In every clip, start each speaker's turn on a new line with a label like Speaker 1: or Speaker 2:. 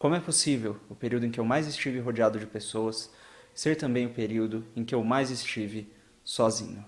Speaker 1: Como é possível o período em que eu mais estive rodeado de pessoas ser também o período em que eu mais estive sozinho?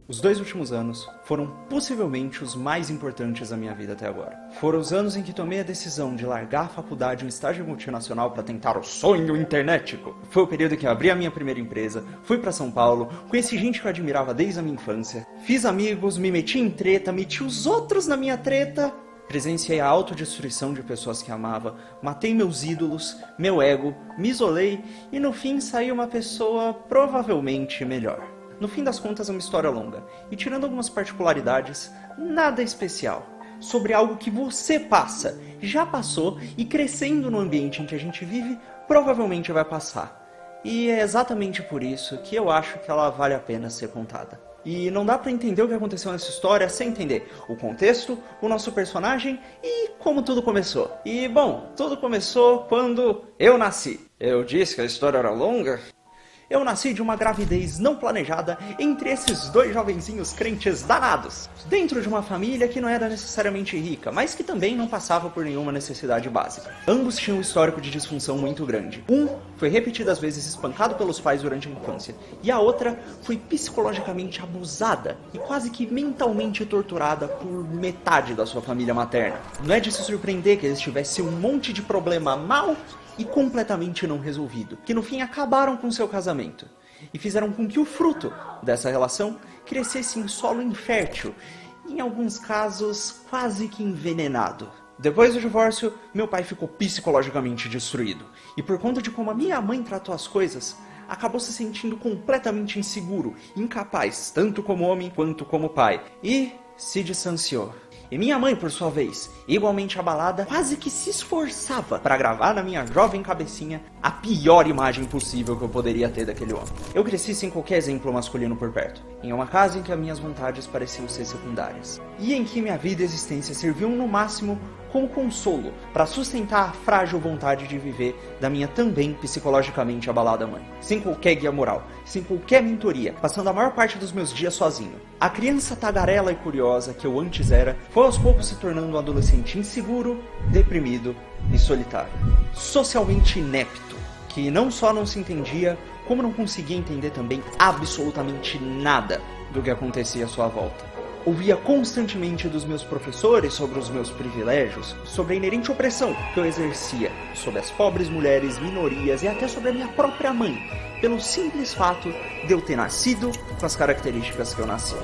Speaker 1: Os 2 últimos anos foram possivelmente os mais importantes da minha vida até agora. Foram os anos em que tomei a decisão de largar a faculdade e um estágio multinacional para tentar o sonho internetico. Foi o período em que eu abri a minha primeira empresa, fui para São Paulo, conheci gente que eu admirava desde a minha infância, fiz amigos, me meti em treta, meti os outros na minha treta, presenciei a autodestruição de pessoas que amava, matei meus ídolos, meu ego, me isolei e no fim saí uma pessoa provavelmente melhor. No fim das contas é uma história longa, e tirando algumas particularidades, nada especial. Sobre algo que você passa, já passou, e crescendo no ambiente em que a gente vive, provavelmente vai passar. E é exatamente por isso que eu acho que ela vale a pena ser contada. E não dá pra entender o que aconteceu nessa história sem entender o contexto, o nosso personagem e como tudo começou. E bom, tudo começou quando eu nasci. Eu disse que a história era longa? Eu nasci de uma gravidez não planejada entre esses 2 jovenzinhos crentes danados, dentro de uma família que não era necessariamente rica, mas que também não passava por nenhuma necessidade básica. Ambos tinham um histórico de disfunção muito grande. Um foi repetidas vezes espancado pelos pais durante a infância, e a outra foi psicologicamente abusada e quase que mentalmente torturada por metade da sua família materna. Não é de se surpreender que eles tivessem um monte de problema mal e completamente não resolvido, que no fim acabaram com seu casamento, e fizeram com que o fruto dessa relação crescesse em solo infértil, em alguns casos quase que envenenado. Depois do divórcio, meu pai ficou psicologicamente destruído, e por conta de como a minha mãe tratou as coisas, acabou se sentindo completamente inseguro, incapaz, tanto como homem quanto como pai, e se distanciou. E minha mãe, por sua vez, igualmente abalada, quase que se esforçava para gravar na minha jovem cabecinha a pior imagem possível que eu poderia ter daquele homem. Eu cresci sem qualquer exemplo masculino por perto, em uma casa em que as minhas vontades pareciam ser secundárias, e em que minha vida e existência serviam no máximo como consolo para sustentar a frágil vontade de viver da minha também psicologicamente abalada mãe. Sem qualquer guia moral, sem qualquer mentoria, passando a maior parte dos meus dias sozinho. A criança tagarela e curiosa que eu antes era, foi aos poucos se tornando um adolescente inseguro, deprimido e solitário. Socialmente inepto, que não só não se entendia, como não conseguia entender também absolutamente nada do que acontecia à sua volta. Ouvia constantemente dos meus professores sobre os meus privilégios, sobre a inerente opressão que eu exercia sobre as pobres mulheres, minorias e até sobre a minha própria mãe, pelo simples fato de eu ter nascido com as características que eu nasci.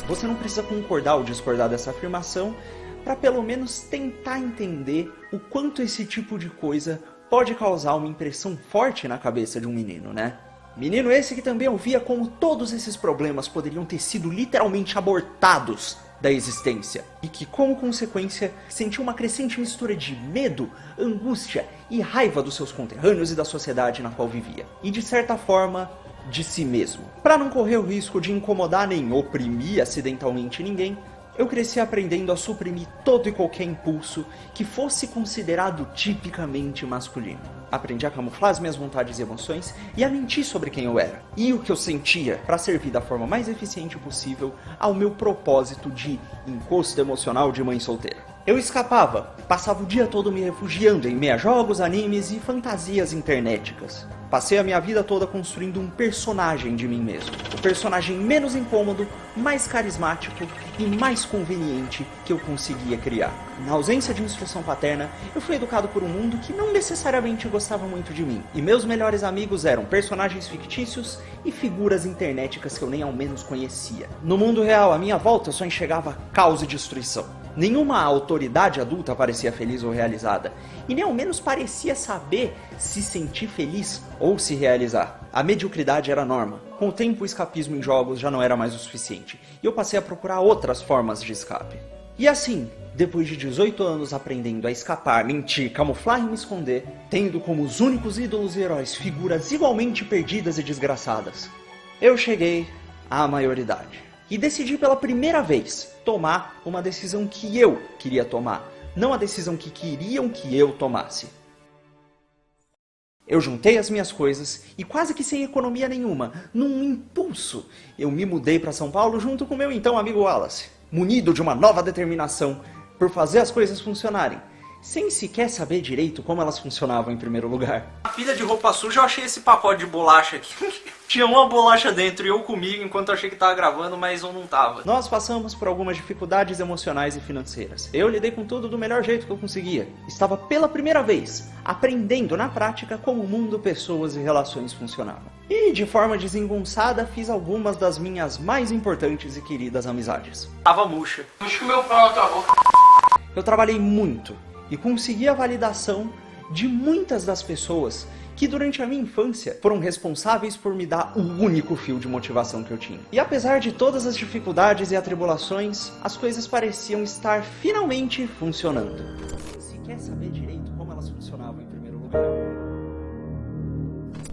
Speaker 1: Você não precisa concordar ou discordar dessa afirmação para pelo menos tentar entender o quanto esse tipo de coisa pode causar uma impressão forte na cabeça de um menino, né? Menino esse que também ouvia como todos esses problemas poderiam ter sido literalmente abortados da existência, e que, como consequência, sentiu uma crescente mistura de medo, angústia e raiva dos seus conterrâneos e da sociedade na qual vivia, e de certa forma, de si mesmo. Para não correr o risco de incomodar nem oprimir acidentalmente ninguém, eu cresci aprendendo a suprimir todo e qualquer impulso que fosse considerado tipicamente masculino. Aprendi a camuflar as minhas vontades e emoções e a mentir sobre quem eu era e o que eu sentia para servir da forma mais eficiente possível ao meu propósito de encosto emocional de mãe solteira. Eu escapava, passava o dia todo me refugiando em meio a jogos, animes e fantasias internéticas. Passei a minha vida toda construindo um personagem de mim mesmo. O personagem menos incômodo, mais carismático e mais conveniente que eu conseguia criar. Na ausência de instrução paterna, eu fui educado por um mundo que não necessariamente gostava muito de mim. E meus melhores amigos eram personagens fictícios e figuras internéticas que eu nem ao menos conhecia. No mundo real, à minha volta, eu só enxergava caos e destruição. Nenhuma autoridade adulta parecia feliz ou realizada, e nem ao menos parecia saber se sentir feliz ou se realizar. A mediocridade era a norma. Com o tempo, o escapismo em jogos já não era mais o suficiente, e eu passei a procurar outras formas de escape. E assim, Depois de 18 anos aprendendo a escapar, mentir, camuflar e me esconder, tendo como os únicos ídolos e heróis figuras igualmente perdidas e desgraçadas, eu cheguei à maioridade. E decidi pela primeira vez tomar uma decisão que eu queria tomar, não a decisão que queriam que eu tomasse. Eu juntei as minhas coisas e quase que sem economia nenhuma, num impulso, eu me mudei para São Paulo junto com meu então amigo Wallace, munido de uma nova determinação por fazer as coisas funcionarem, sem sequer saber direito como elas funcionavam em primeiro lugar. Na pilha de roupa suja eu achei esse pacote de bolacha aqui. Tinha uma bolacha dentro e eu comi enquanto eu achei que tava gravando, mas eu não tava. Nós passamos por algumas dificuldades emocionais e financeiras. Eu lidei com tudo do melhor jeito que eu conseguia. Estava pela primeira vez aprendendo na prática como o mundo, pessoas e relações funcionavam. E de forma desengonçada fiz algumas das minhas mais importantes e queridas amizades. Tava murcha.
Speaker 2: Puxa o meu pau na tua boca.
Speaker 1: Eu trabalhei muito e consegui a validação de muitas das pessoas que durante a minha infância foram responsáveis por me dar o único fio de motivação que eu tinha. E apesar de todas as dificuldades e atribulações, as coisas pareciam estar finalmente funcionando. Se quer saber direito como elas funcionavam em primeiro lugar?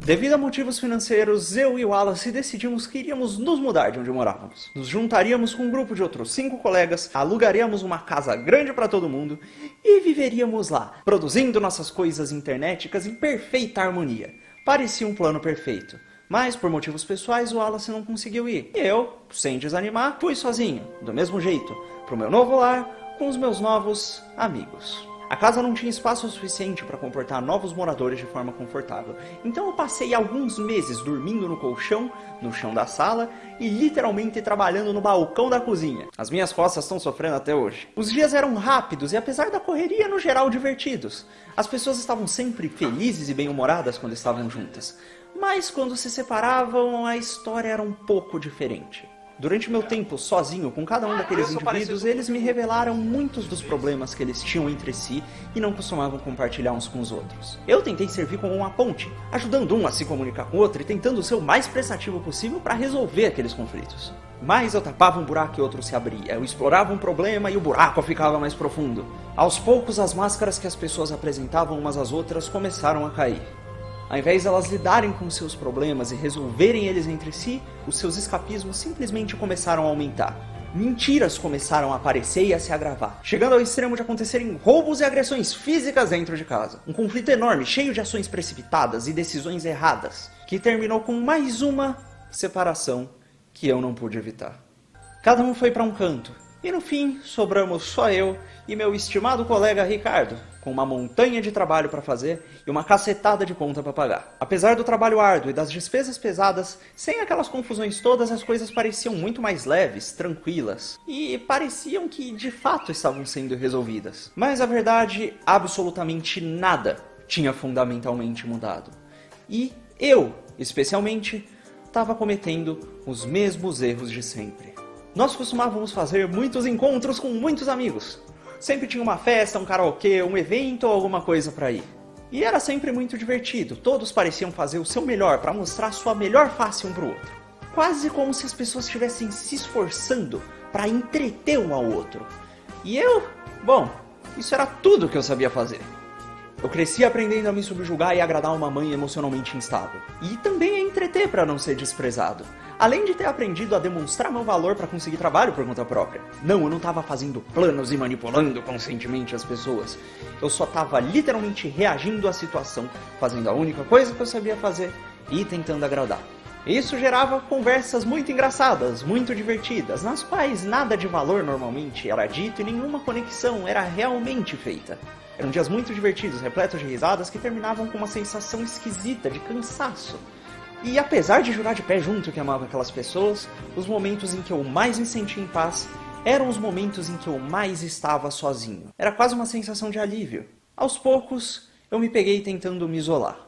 Speaker 1: Devido a motivos financeiros, eu e o Wallace decidimos que iríamos nos mudar de onde morávamos. Nos juntaríamos com um grupo de outros 5 colegas, alugaríamos uma casa grande para todo mundo e viveríamos lá, produzindo nossas coisas internéticas em perfeita harmonia. Parecia um plano perfeito, mas por motivos pessoais o Wallace não conseguiu ir. E eu, sem desanimar, fui sozinho, do mesmo jeito, pro meu novo lar, com os meus novos amigos. A casa não tinha espaço suficiente para comportar novos moradores de forma confortável, então eu passei alguns meses dormindo no colchão, no chão da sala e literalmente trabalhando no balcão da cozinha. As minhas costas estão sofrendo até hoje. Os dias eram rápidos e apesar da correria, no geral divertidos. As pessoas estavam sempre felizes e bem-humoradas quando estavam juntas, mas quando se separavam, a história era um pouco diferente. Durante meu tempo sozinho com cada um daqueles indivíduos, eles me revelaram muitos dos problemas que eles tinham entre si e não costumavam compartilhar uns com os outros. Eu tentei servir como uma ponte, ajudando um a se comunicar com o outro e tentando ser o mais prestativo possível para resolver aqueles conflitos. Mas eu tapava um buraco e outro se abria, eu explorava um problema e o buraco ficava mais profundo. Aos poucos, as máscaras que as pessoas apresentavam umas às outras começaram a cair. Ao invés de elas lidarem com seus problemas e resolverem eles entre si, os seus escapismos simplesmente começaram a aumentar. Mentiras começaram a aparecer e a se agravar, chegando ao extremo de acontecerem roubos e agressões físicas dentro de casa. Um conflito enorme, cheio de ações precipitadas e decisões erradas, que terminou com mais uma separação que eu não pude evitar. Cada um foi para um canto, e no fim sobramos só eu e meu estimado colega Ricardo, com uma montanha de trabalho para fazer e uma cacetada de conta para pagar. Apesar do trabalho árduo e das despesas pesadas, sem aquelas confusões todas, as coisas pareciam muito mais leves, tranquilas, e pareciam que de fato estavam sendo resolvidas. Mas a verdade, absolutamente nada tinha fundamentalmente mudado. E eu, especialmente, estava cometendo os mesmos erros de sempre. Nós costumávamos fazer muitos encontros com muitos amigos. Sempre tinha uma festa, um karaokê, um evento ou alguma coisa para ir. E era sempre muito divertido, todos pareciam fazer o seu melhor para mostrar sua melhor face um pro outro. Quase como se as pessoas estivessem se esforçando para entreter um ao outro. E eu, bom, isso era tudo que eu sabia fazer. Eu cresci aprendendo a me subjugar e agradar uma mãe emocionalmente instável. E também a entreter para não ser desprezado. Além de ter aprendido a demonstrar meu valor para conseguir trabalho por conta própria. Não, eu não estava fazendo planos e manipulando conscientemente as pessoas. Eu só estava literalmente reagindo à situação, fazendo a única coisa que eu sabia fazer e tentando agradar. Isso gerava conversas muito engraçadas, muito divertidas, nas quais nada de valor normalmente era dito e nenhuma conexão era realmente feita. Eram dias muito divertidos, repletos de risadas que terminavam com uma sensação esquisita de cansaço. E apesar de jurar de pé junto que amava aquelas pessoas, os momentos em que eu mais me sentia em paz eram os momentos em que eu mais estava sozinho. Era quase uma sensação de alívio. Aos poucos, eu me peguei tentando me isolar.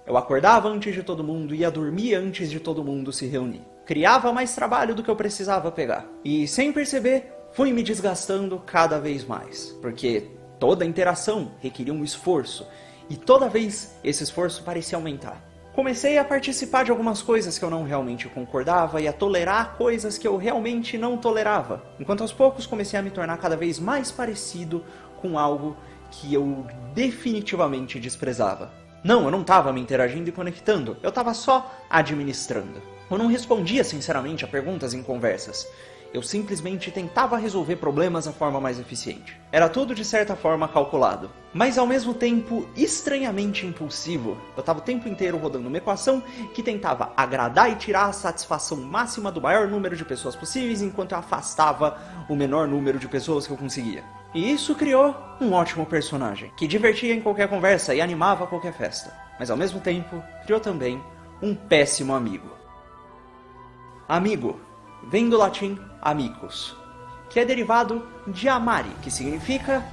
Speaker 1: Eu acordava antes de todo mundo e ia dormir antes de todo mundo se reunir. Criava mais trabalho do que eu precisava pegar. E sem perceber, fui me desgastando cada vez mais. Porque toda interação requeria um esforço. E toda vez esse esforço parecia aumentar. Comecei a participar de algumas coisas que eu não realmente concordava e a tolerar coisas que eu realmente não tolerava, enquanto aos poucos comecei a me tornar cada vez mais parecido com algo que eu definitivamente desprezava. Não, eu não estava me interagindo e conectando, eu estava só administrando. Eu não respondia sinceramente a perguntas em conversas. Eu simplesmente tentava resolver problemas da forma mais eficiente. Era tudo de certa forma calculado, mas ao mesmo tempo estranhamente impulsivo. Eu estava o tempo inteiro rodando uma equação que tentava agradar e tirar a satisfação máxima do maior número de pessoas possíveis, enquanto eu afastava o menor número de pessoas que eu conseguia. E isso criou um ótimo personagem, que divertia em qualquer conversa e animava qualquer festa. Mas ao mesmo tempo, criou também um péssimo amigo. Amigo vem do latim amicus, que é derivado de amare, que significa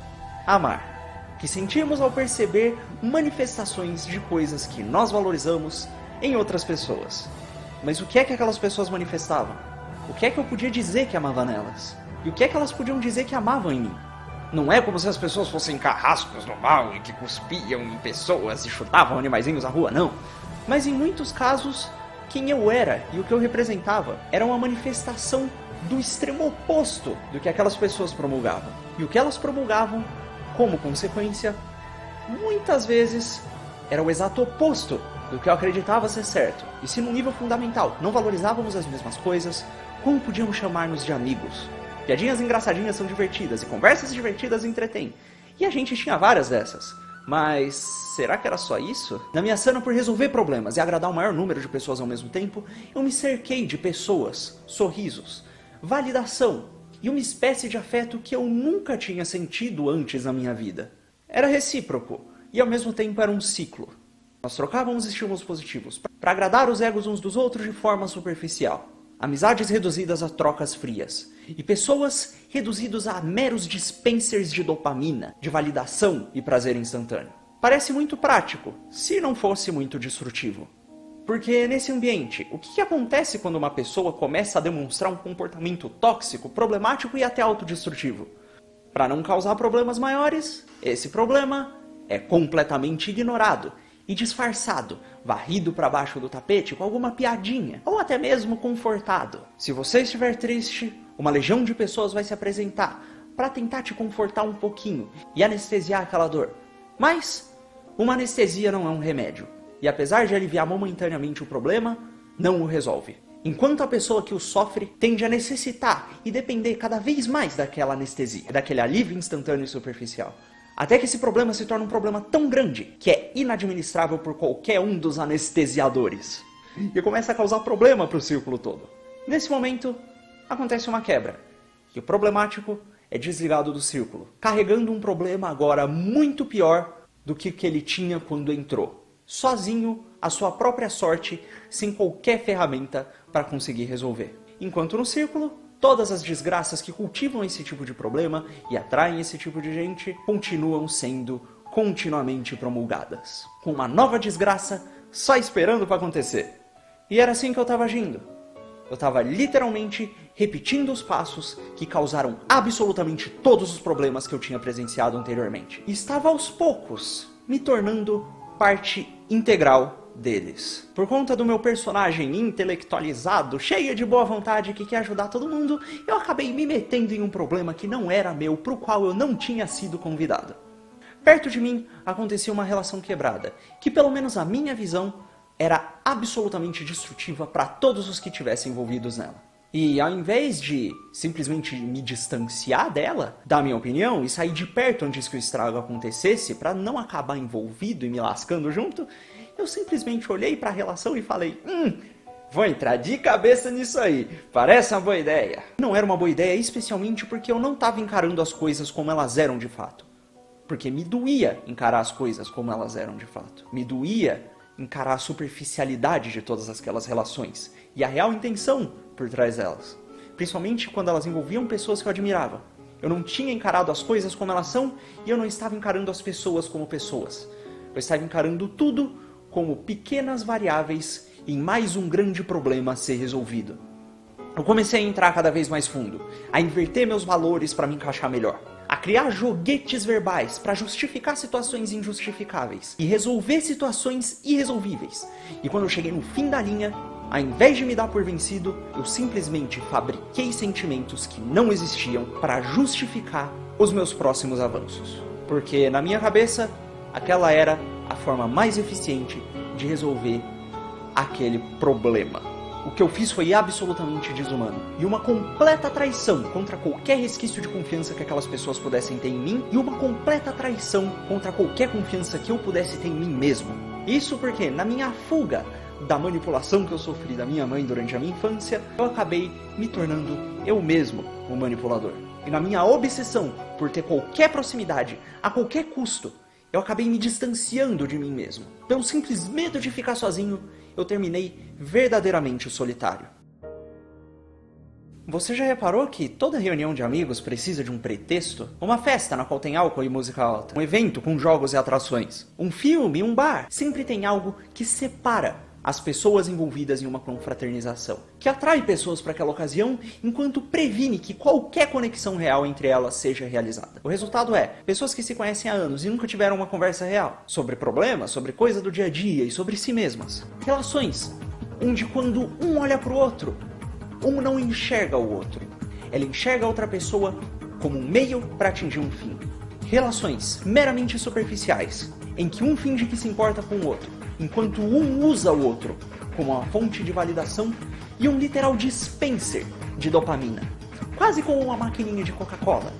Speaker 1: amar, que sentimos ao perceber manifestações de coisas que nós valorizamos em outras pessoas. Mas o que é que aquelas pessoas manifestavam? O que é que eu podia dizer que amava nelas? E o que é que elas podiam dizer que amavam em mim? Não é como se as pessoas fossem carrascos no mal e que cuspiam em pessoas e chutavam animaizinhos na rua, não. Mas em muitos casos, quem eu era e o que eu representava era uma manifestação do extremo oposto do que aquelas pessoas promulgavam. E o que elas promulgavam, como consequência, muitas vezes era o exato oposto do que eu acreditava ser certo. E se no nível fundamental não valorizávamos as mesmas coisas, como podíamos chamar-nos de amigos? Piadinhas engraçadinhas são divertidas e conversas divertidas entretêm. E a gente tinha várias dessas. Mas será que era só isso? Na minha cena por resolver problemas e agradar o maior número de pessoas ao mesmo tempo, eu me cerquei de pessoas, sorrisos, validação e uma espécie de afeto que eu nunca tinha sentido antes na minha vida. Era recíproco e ao mesmo tempo era um ciclo. Nós trocávamos estímulos positivos para agradar os egos uns dos outros de forma superficial. Amizades reduzidas a trocas frias. E pessoas reduzidas a meros dispensers de dopamina, de validação e prazer instantâneo. Parece muito prático, se não fosse muito destrutivo. Porque nesse ambiente, o que acontece quando uma pessoa começa a demonstrar um comportamento tóxico, problemático e até autodestrutivo? Para não causar problemas maiores, esse problema é completamente ignorado e disfarçado, varrido para baixo do tapete com alguma piadinha, ou até mesmo confortado. Se você estiver triste, uma legião de pessoas vai se apresentar para tentar te confortar um pouquinho e anestesiar aquela dor. Mas uma anestesia não é um remédio, e apesar de aliviar momentaneamente o problema, não o resolve. Enquanto a pessoa que o sofre tende a necessitar e depender cada vez mais daquela anestesia, daquele alívio instantâneo e superficial. Até que esse problema se torna um problema tão grande que é inadministrável por qualquer um dos anestesiadores. E começa a causar problema para o círculo todo. Nesse momento, acontece uma quebra. E o problemático é desligado do círculo, carregando um problema agora muito pior do que ele tinha quando entrou. Sozinho, à sua própria sorte, sem qualquer ferramenta para conseguir resolver. Enquanto no círculo, todas as desgraças que cultivam esse tipo de problema e atraem esse tipo de gente continuam sendo continuamente promulgadas, com uma nova desgraça só esperando para acontecer. E era assim que eu estava agindo. Eu estava literalmente repetindo os passos que causaram absolutamente todos os problemas que eu tinha presenciado anteriormente. E estava aos poucos me tornando parte integral deles. Por conta do meu personagem intelectualizado, cheio de boa vontade que quer ajudar todo mundo, eu acabei me metendo em um problema que não era meu, pro qual eu não tinha sido convidado. Perto de mim acontecia uma relação quebrada, que pelo menos a minha visão era absolutamente destrutiva para todos os que tivessem envolvidos nela. E ao invés de simplesmente me distanciar dela, dar minha opinião e sair de perto antes que o estrago acontecesse para não acabar envolvido e me lascando junto, eu simplesmente olhei para a relação e falei, vou entrar de cabeça nisso aí, parece uma boa ideia. Não era uma boa ideia, especialmente porque eu não estava encarando as coisas como elas eram de fato. Porque me doía encarar as coisas como elas eram de fato. Me doía encarar a superficialidade de todas aquelas relações e a real intenção por trás delas. Principalmente quando elas envolviam pessoas que eu admirava. Eu não tinha encarado as coisas como elas são e eu não estava encarando as pessoas como pessoas. Eu estava encarando tudo como pequenas variáveis em mais um grande problema a ser resolvido. Eu comecei a entrar cada vez mais fundo, a inverter meus valores para me encaixar melhor, a criar joguetes verbais para justificar situações injustificáveis e resolver situações irresolvíveis. E quando eu cheguei no fim da linha, ao invés de me dar por vencido, eu simplesmente fabriquei sentimentos que não existiam para justificar os meus próximos avanços. Porque na minha cabeça, aquela era a forma mais eficiente de resolver aquele problema. O que eu fiz foi absolutamente desumano e uma completa traição contra qualquer resquício de confiança que aquelas pessoas pudessem ter em mim e uma completa traição contra qualquer confiança que eu pudesse ter em mim mesmo. Isso porque, na minha fuga da manipulação que eu sofri da minha mãe durante a minha infância, eu acabei me tornando eu mesmo o manipulador. E na minha obsessão por ter qualquer proximidade, a qualquer custo, eu acabei me distanciando de mim mesmo. Pelo simples medo de ficar sozinho, eu terminei verdadeiramente solitário. Você já reparou que toda reunião de amigos precisa de um pretexto? Uma festa na qual tem álcool e música alta, um evento com jogos e atrações, um filme, um bar, sempre tem algo que separa as pessoas envolvidas em uma confraternização, que atrai pessoas para aquela ocasião, enquanto previne que qualquer conexão real entre elas seja realizada. O resultado é, pessoas que se conhecem há anos e nunca tiveram uma conversa real, sobre problemas, sobre coisa do dia a dia e sobre si mesmas. Relações, onde quando um olha para o outro, um não enxerga o outro. Ela enxerga a outra pessoa como um meio para atingir um fim. Relações meramente superficiais, em que um finge que se importa com o outro, enquanto um usa o outro como uma fonte de validação e um literal dispenser de dopamina, quase como uma maquininha de Coca-Cola.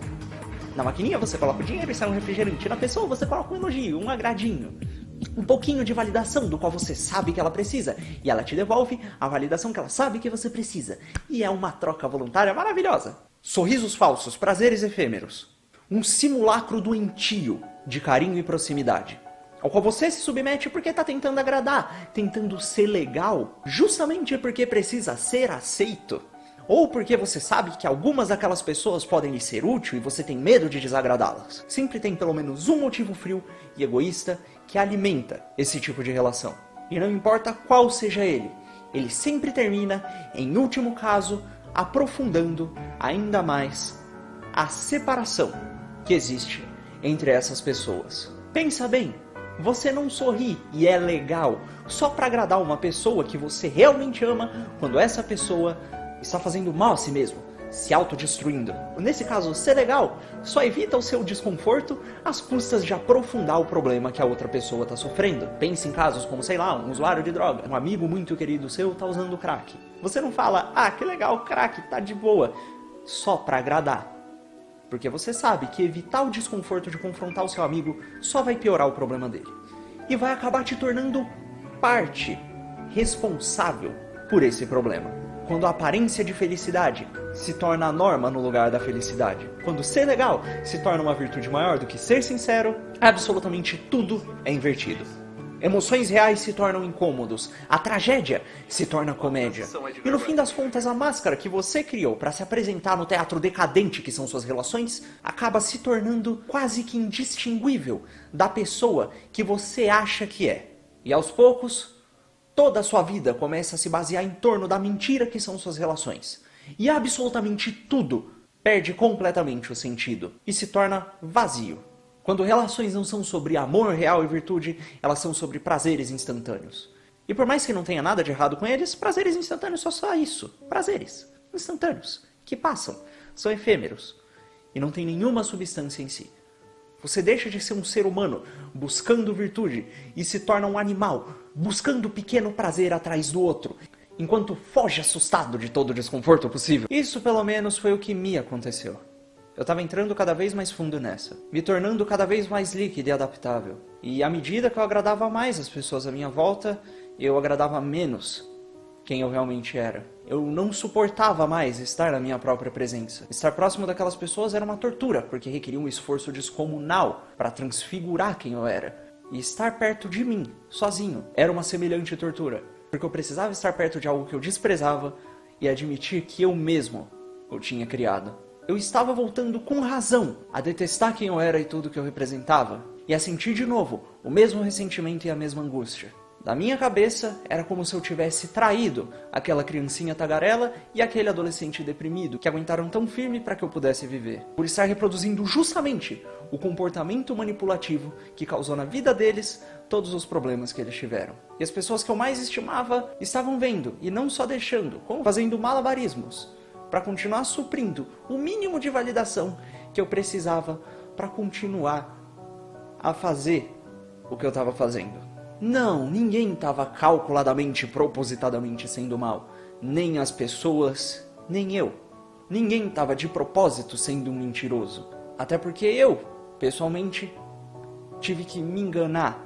Speaker 1: Na maquininha você coloca o dinheiro e sai um refrigerante, na pessoa você coloca um elogio, um agradinho, um pouquinho de validação do qual você sabe que ela precisa, e ela te devolve a validação que ela sabe que você precisa, e é uma troca voluntária maravilhosa. Sorrisos falsos, prazeres efêmeros, um simulacro doentio de carinho e proximidade, ao qual você se submete porque está tentando agradar, tentando ser legal, justamente porque precisa ser aceito. Ou porque você sabe que algumas daquelas pessoas podem lhe ser úteis e você tem medo de desagradá-las. Sempre tem pelo menos um motivo frio e egoísta que alimenta esse tipo de relação. E não importa qual seja ele sempre termina, em último caso, aprofundando ainda mais a separação que existe entre essas pessoas. Pensa bem. Você não sorri e é legal só para agradar uma pessoa que você realmente ama quando essa pessoa está fazendo mal a si mesmo, se autodestruindo. Nesse caso, ser legal só evita o seu desconforto às custas de aprofundar o problema que a outra pessoa está sofrendo. Pense em casos como, sei lá, um usuário de droga, um amigo muito querido seu está usando crack. Você não fala, ah, que legal, crack, tá de boa, só para agradar. Porque você sabe que evitar o desconforto de confrontar o seu amigo só vai piorar o problema dele. E vai acabar te tornando parte responsável por esse problema. Quando a aparência de felicidade se torna a norma no lugar da felicidade. Quando ser legal se torna uma virtude maior do que ser sincero, absolutamente tudo é invertido. Emoções reais se tornam incômodos, a tragédia se torna comédia. E no fim das contas, a máscara que você criou para se apresentar no teatro decadente que são suas relações, acaba se tornando quase que indistinguível da pessoa que você acha que é. E aos poucos, toda a sua vida começa a se basear em torno da mentira que são suas relações. E absolutamente tudo perde completamente o sentido e se torna vazio. Quando relações não são sobre amor real e virtude, elas são sobre prazeres instantâneos. E por mais que não tenha nada de errado com eles, prazeres instantâneos são só isso. Prazeres instantâneos, que passam, são efêmeros e não tem nenhuma substância em si. Você deixa de ser um ser humano buscando virtude e se torna um animal buscando pequeno prazer atrás do outro, enquanto foge assustado de todo o desconforto possível. Isso pelo menos foi o que me aconteceu. Eu estava entrando cada vez mais fundo nessa, me tornando cada vez mais líquido e adaptável. E à medida que eu agradava mais as pessoas à minha volta, eu agradava menos quem eu realmente era. Eu não suportava mais estar na minha própria presença. Estar próximo daquelas pessoas era uma tortura, porque requeria um esforço descomunal para transfigurar quem eu era. E estar perto de mim, sozinho, era uma semelhante tortura, porque eu precisava estar perto de algo que eu desprezava e admitir que eu mesmo o tinha criado. Eu estava voltando com razão a detestar quem eu era e tudo que eu representava, e a sentir de novo o mesmo ressentimento e a mesma angústia. Da minha cabeça, era como se eu tivesse traído aquela criancinha tagarela e aquele adolescente deprimido que aguentaram tão firme para que eu pudesse viver. Por estar reproduzindo justamente o comportamento manipulativo que causou na vida deles todos os problemas que eles tiveram. E as pessoas que eu mais estimava estavam vendo, e não só deixando, como fazendo malabarismos, para continuar suprindo o mínimo de validação que eu precisava para continuar a fazer o que eu estava fazendo. Não, ninguém estava calculadamente, propositadamente sendo mal. Nem as pessoas, nem eu. Ninguém estava de propósito sendo um mentiroso. Até porque eu, pessoalmente, tive que me enganar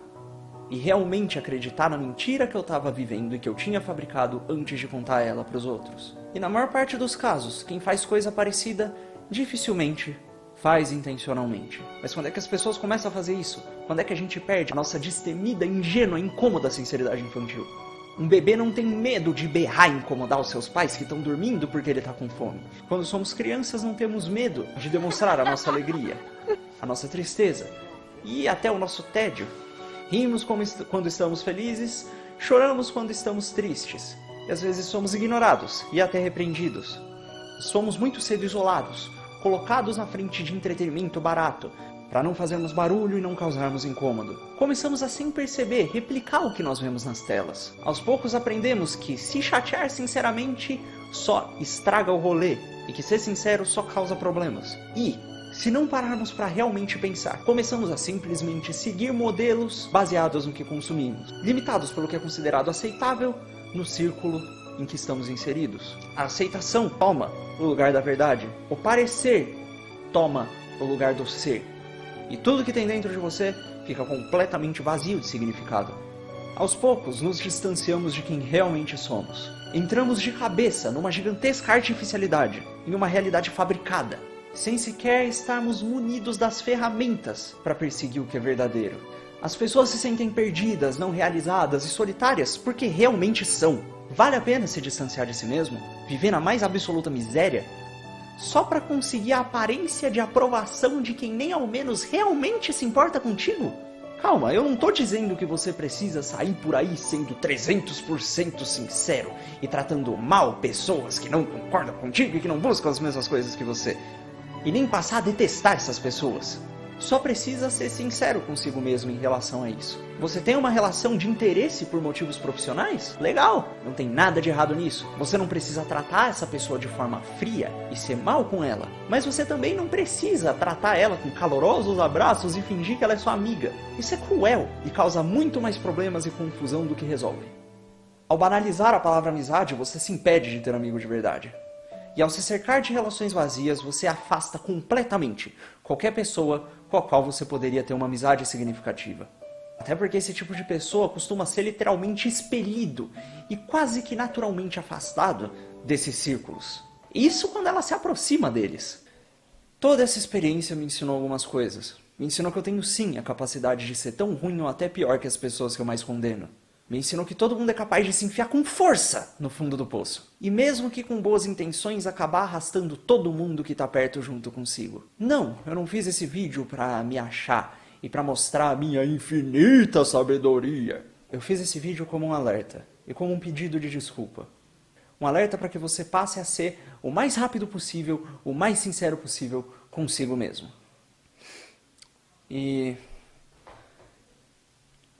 Speaker 1: e realmente acreditar na mentira que eu estava vivendo e que eu tinha fabricado antes de contar ela para os outros. E na maior parte dos casos, quem faz coisa parecida dificilmente faz intencionalmente. Mas quando é que as pessoas começam a fazer isso? Quando é que a gente perde a nossa destemida, ingênua, incômoda sinceridade infantil? Um bebê não tem medo de berrar e incomodar os seus pais que estão dormindo porque ele está com fome. Quando somos crianças não temos medo de demonstrar a nossa alegria, a nossa tristeza e até o nosso tédio. Rimos quando estamos felizes, choramos quando estamos tristes. E às vezes somos ignorados e até repreendidos. Somos muito cedo isolados, colocados na frente de entretenimento barato, para não fazermos barulho e não causarmos incômodo. Começamos a, sem perceber, replicar o que nós vemos nas telas. Aos poucos aprendemos que se chatear sinceramente só estraga o rolê, e que ser sincero só causa problemas. E, se não pararmos para realmente pensar, começamos a simplesmente seguir modelos baseados no que consumimos, limitados pelo que é considerado aceitável no círculo em que estamos inseridos. A aceitação toma o lugar da verdade. O parecer toma o lugar do ser. E tudo que tem dentro de você fica completamente vazio de significado. Aos poucos, nos distanciamos de quem realmente somos. Entramos de cabeça numa gigantesca artificialidade, em uma realidade fabricada, sem sequer estarmos munidos das ferramentas para perseguir o que é verdadeiro. As pessoas se sentem perdidas, não realizadas e solitárias porque realmente são. Vale a pena se distanciar de si mesmo? Viver na mais absoluta miséria? Só para conseguir a aparência de aprovação de quem nem ao menos realmente se importa contigo? Calma, eu não tô dizendo que você precisa sair por aí sendo 300% sincero e tratando mal pessoas que não concordam contigo e que não buscam as mesmas coisas que você. E nem passar a detestar essas pessoas. Só precisa ser sincero consigo mesmo em relação a isso. Você tem uma relação de interesse por motivos profissionais? Legal, não tem nada de errado nisso. Você não precisa tratar essa pessoa de forma fria e ser mal com ela. Mas você também não precisa tratar ela com calorosos abraços e fingir que ela é sua amiga. Isso é cruel e causa muito mais problemas e confusão do que resolve. Ao banalizar a palavra amizade, você se impede de ter amigo de verdade. E ao se cercar de relações vazias, você afasta completamente qualquer pessoa com a qual você poderia ter uma amizade significativa. Até porque esse tipo de pessoa costuma ser literalmente expelido e quase que naturalmente afastado desses círculos. Isso quando ela se aproxima deles. Toda essa experiência me ensinou algumas coisas. Me ensinou que eu tenho sim a capacidade de ser tão ruim ou até pior que as pessoas que eu mais condeno. Me ensinou que todo mundo é capaz de se enfiar com força no fundo do poço. E mesmo que com boas intenções acabar arrastando todo mundo que tá perto junto consigo. Não, eu não fiz esse vídeo pra me achar e pra mostrar a minha infinita sabedoria. Eu fiz esse vídeo como um alerta e como um pedido de desculpa. Um alerta para que você passe a ser o mais rápido possível, o mais sincero possível consigo mesmo. E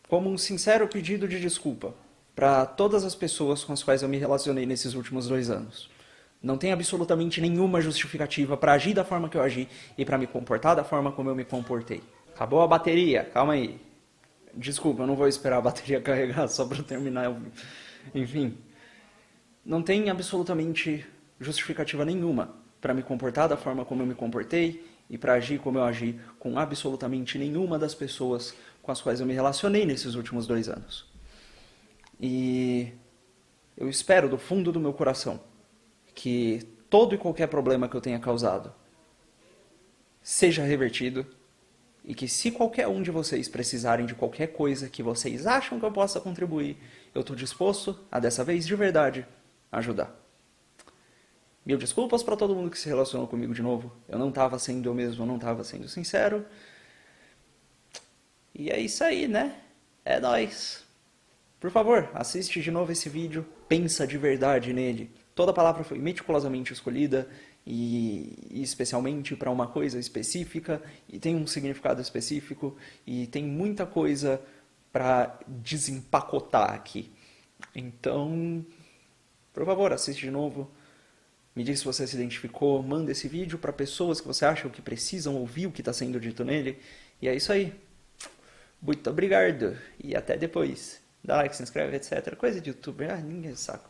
Speaker 1: como um sincero pedido de desculpa para todas as pessoas com as quais eu me relacionei nesses últimos 2 anos. Não tem absolutamente nenhuma justificativa para agir da forma que eu agi e para me comportar da forma como eu me comportei. Acabou a bateria, calma aí. Desculpa, eu não vou esperar a bateria carregar só para terminar. Enfim, não tem absolutamente justificativa nenhuma para me comportar da forma como eu me comportei e para agir como eu agi com absolutamente nenhuma das pessoas com as quais eu me relacionei nesses últimos 2 anos. E eu espero do fundo do meu coração que todo e qualquer problema que eu tenha causado seja revertido e que se qualquer um de vocês precisarem de qualquer coisa que vocês acham que eu possa contribuir, eu estou disposto a, dessa vez, de verdade, ajudar. Mil desculpas para todo mundo que se relacionou comigo de novo. Eu não estava sendo eu mesmo, eu não estava sendo sincero. E é isso aí, né? É nóis. Por favor, assiste de novo esse vídeo, pensa de verdade nele. Toda palavra foi meticulosamente escolhida e especialmente para uma coisa específica e tem um significado específico e tem muita coisa para desempacotar aqui. Então, por favor, assiste de novo. Me diz se você se identificou, manda esse vídeo para pessoas que você acha que precisam ouvir o que está sendo dito nele. E é isso aí. Muito obrigado e até depois. Dá like, se inscreve, etc. Coisa de youtuber, ninguém saco.